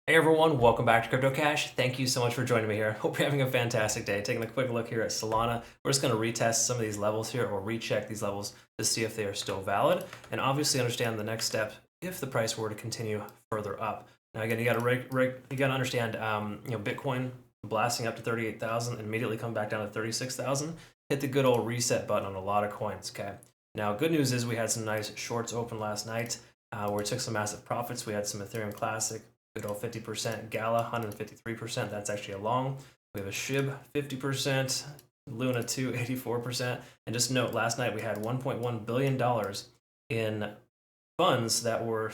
Hey everyone, welcome back to Crypto Cash. Thank you so much for joining me here. Hope you're having a fantastic day. Taking a quick look here at Solana. We're just going to retest some of these levels here or recheck these levels to see if they are still valid and obviously understand the next step if the price were to continue further up. Now again, you got to understand Bitcoin blasting up to 38,000 and immediately come back down to 36,000. Hit the good old reset button on a lot of coins, okay? Now good news is we had some nice shorts open last night where we took some massive profits. We had some Ethereum Classic, good old 50%, Gala 153%, that's actually a long. We have a SHIB 50%, Luna 2 84%, and just note last night we had $1.1 billion in funds that were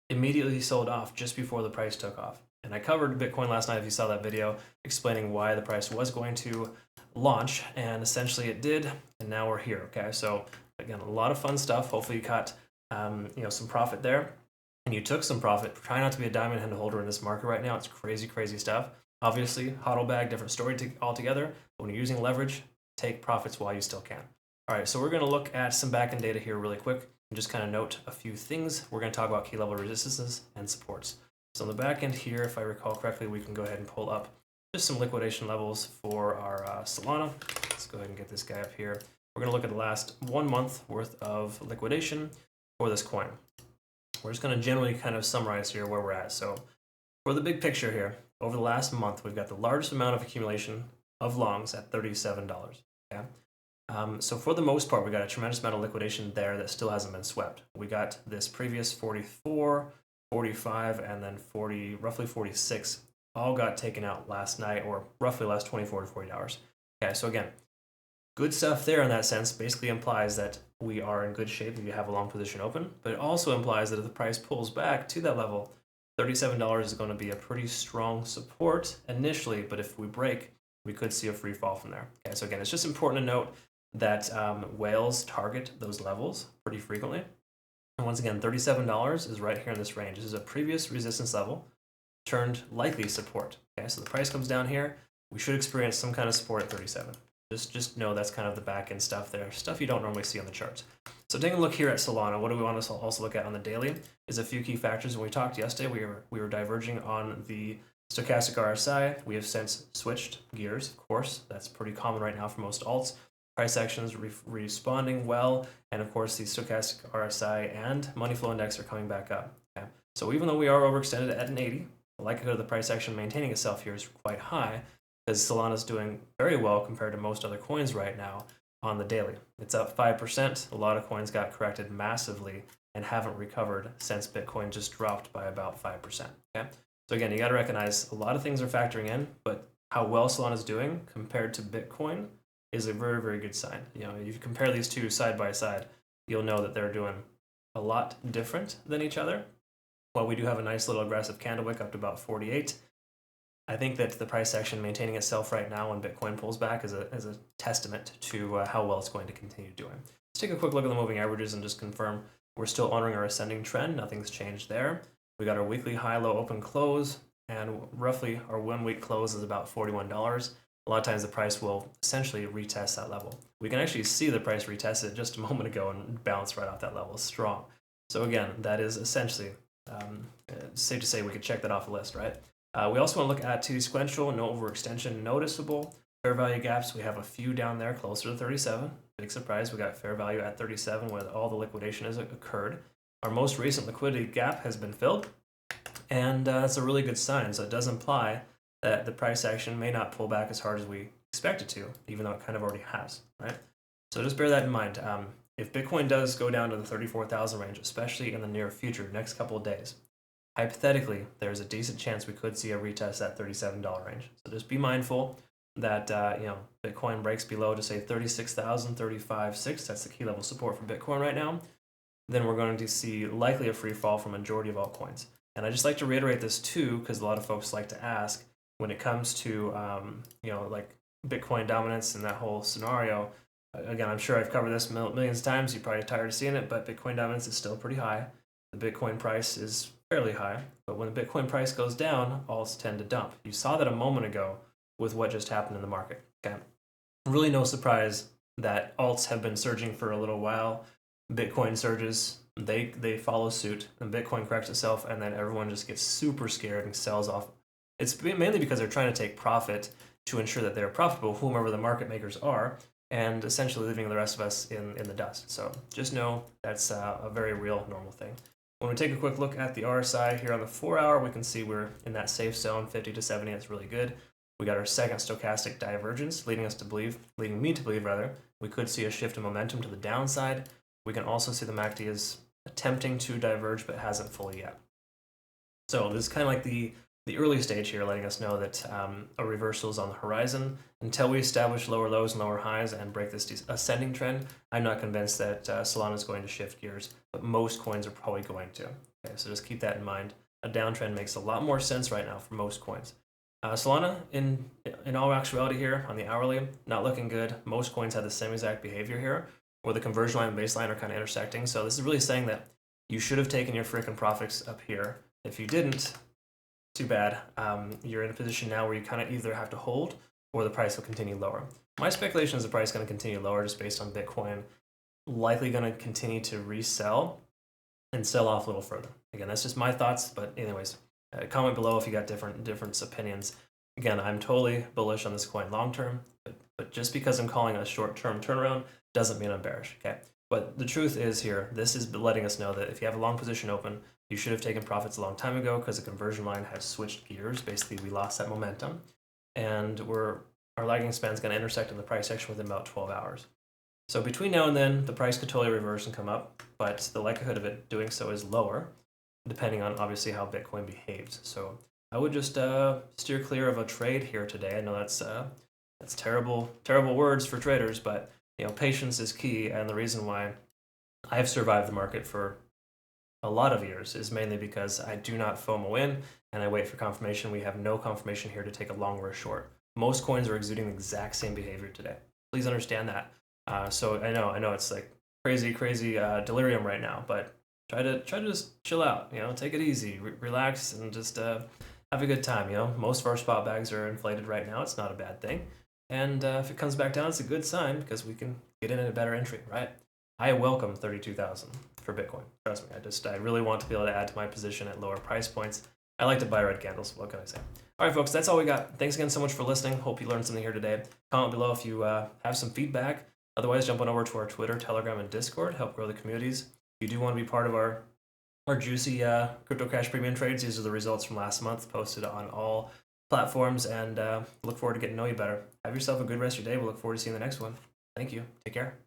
immediately sold off just before the price took off. And I covered Bitcoin last night if you saw that video explaining why the price was going to launch, and essentially it did, and now we're here, okay? So again, a lot of fun stuff. Hopefully you caught some profit there. And you took some profit. Try not to be a diamond hand holder in this market right now. It's crazy, crazy stuff. Obviously, hodl bag, different story altogether. But when you're using leverage, take profits while you still can. All right, so we're going to look at some backend data here really quick and just kind of note a few things. We're going to talk about key level resistances and supports. So on the back end here, if I recall correctly, we can go ahead and pull up just some liquidation levels for our Solana. Let's go ahead and get this guy up here. We're going to look at the last 1 month worth of liquidation for this coin. We're just going to generally kind of summarize here where we're at. So for the big picture here, over the last month, we've got the largest amount of accumulation of longs at $37. Okay? So for the most part, we got a tremendous amount of liquidation there that still hasn't been swept. We got this previous 44, 45, and then 40, roughly 46, all got taken out last night or roughly last 24 to 40 hours. Okay, so again, good stuff there in that sense. Basically implies that we are in good shape if you have a long position open, but it also implies that if the price pulls back to that level, $37 is going to be a pretty strong support initially, but if we break, we could see a free fall from there. Okay, so again, it's just important to note that whales target those levels pretty frequently. And once again, $37 is right here in this range. This is a previous resistance level turned likely support. Okay, so the price comes down here, we should experience some kind of support at 37. Just know that's kind of the back end stuff there, stuff you don't normally see on the charts. So taking a look here at Solana, what do we want to also look at on the daily is a few key factors. When we talked yesterday, we were diverging on the stochastic RSI. We have since switched gears, of course. That's pretty common right now for most alts. Price actions responding well, and of course the stochastic RSI and money flow index are coming back up. Okay? So even though we are overextended at an 80, the likelihood of the price action maintaining itself here is quite high, because Solana's doing very well compared to most other coins right now on the daily. It's up 5%. A lot of coins got corrected massively and haven't recovered since Bitcoin just dropped by about 5%. Okay? So again, you got to recognize a lot of things are factoring in, but how well Solana's doing compared to Bitcoin is a very, very good sign. You know, if you compare these two side by side, you'll know that they're doing a lot different than each other. While we do have a nice little aggressive candle wick up to about 48, I think that the price action maintaining itself right now when Bitcoin pulls back is a testament to how well it's going to continue doing. Let's take a quick look at the moving averages and just confirm we're still honoring our ascending trend. Nothing's changed there. We got our weekly high, low, open, close, and roughly our 1 week close is about $41. A lot of times the price will essentially retest that level. We can actually see the price retest it just a moment ago and bounce right off that level strong. So again, that is essentially safe to say we could check that off the list, right? We also want to look at TD sequential, no overextension noticeable. Fair value gaps, we have a few down there closer to 37. Big surprise, we got fair value at 37 where all the liquidation has occurred. Our most recent liquidity gap has been filled, and that's a really good sign. So it does imply that the price action may not pull back as hard as we expect it to, even though it kind of already has, right? So just bear that in mind. If Bitcoin does go down to the 34,000 range, especially in the near future, next couple of days, hypothetically, there's a decent chance we could see a retest at $37 range. So just be mindful that Bitcoin breaks below to say 36,000, 35,600. That's the key level support for Bitcoin right now. Then we're going to see likely a free fall from a majority of altcoins. And I just like to reiterate this too, because a lot of folks like to ask when it comes to like Bitcoin dominance and that whole scenario. Again, I'm sure I've covered this millions of times. You're probably tired of seeing it, but Bitcoin dominance is still pretty high. The Bitcoin price is fairly high, but when the Bitcoin price goes down, alts tend to dump. You saw that a moment ago with what just happened in the market. Okay, really no surprise that alts have been surging for a little while. Bitcoin surges, they follow suit, and Bitcoin corrects itself, and then everyone just gets super scared and sells off. It's mainly because they're trying to take profit to ensure that they're profitable, whomever the market makers are, and essentially leaving the rest of us in the dust. So just know that's a very real, normal thing. When we take a quick look at the RSI here on the 4-hour, we can see we're in that safe zone, 50 to 70. That's really good. We got our second stochastic divergence, leading me to believe, we could see a shift in momentum to the downside. We can also see the MACD is attempting to diverge, but hasn't fully yet. So this is kind of like the early stage here, letting us know that a reversal is on the horizon. Until we establish lower lows and lower highs and break this ascending trend, I'm not convinced that Solana is going to shift gears, but most coins are probably going to. Okay, so just keep that in mind. A downtrend makes a lot more sense right now for most coins. Solana, in all actuality here, on the hourly, not looking good. Most coins have the same exact behavior here, where the conversion line and baseline are kind of intersecting. So this is really saying that you should have taken your freaking profits up here. If you didn't, too bad. You're in a position now where you kind of either have to hold or the price will continue lower. My speculation is the price is going to continue lower just based on Bitcoin likely going to continue to resell and sell off a little further. Again, that's just my thoughts, but anyways, comment below if you got different opinions. Again, I'm totally bullish on this coin long term, but just because I'm calling it a short-term turnaround doesn't mean I'm bearish, okay? But the truth is here, this is letting us know that if you have a long position open, you should have taken profits a long time ago because the conversion line has switched gears. Basically, we lost that momentum, and our lagging span is going to intersect in the price action within about 12 hours. So between now and then, the price could totally reverse and come up, but the likelihood of it doing so is lower, depending on obviously how Bitcoin behaves. So I would just steer clear of a trade here today. I know that's terrible words for traders, but patience is key, and the reason why I've survived the market for a lot of years is mainly because I do not FOMO in and I wait for confirmation. We have no confirmation here to take a long or a short. Most coins are exuding the exact same behavior today. Please understand that. So I know it's like crazy delirium right now, but try to just chill out. Take it easy, relax, and just have a good time. Most of our spot bags are inflated right now. It's not a bad thing, and if it comes back down, it's a good sign because we can get in at a better entry, right? I welcome 32,000 for Bitcoin. Trust me, I really want to be able to add to my position at lower price points. I like to buy red candles. What can I say? All right, folks, that's all we got. Thanks again so much for listening. Hope you learned something here today. Comment below if you have some feedback. Otherwise, jump on over to our Twitter, Telegram, and Discord. Help grow the communities. If you do want to be part of our juicy crypto cash premium trades, these are the results from last month posted on all platforms, and look forward to getting to know you better. Have yourself a good rest of your day. We'll look forward to seeing the next one. Thank you. Take care.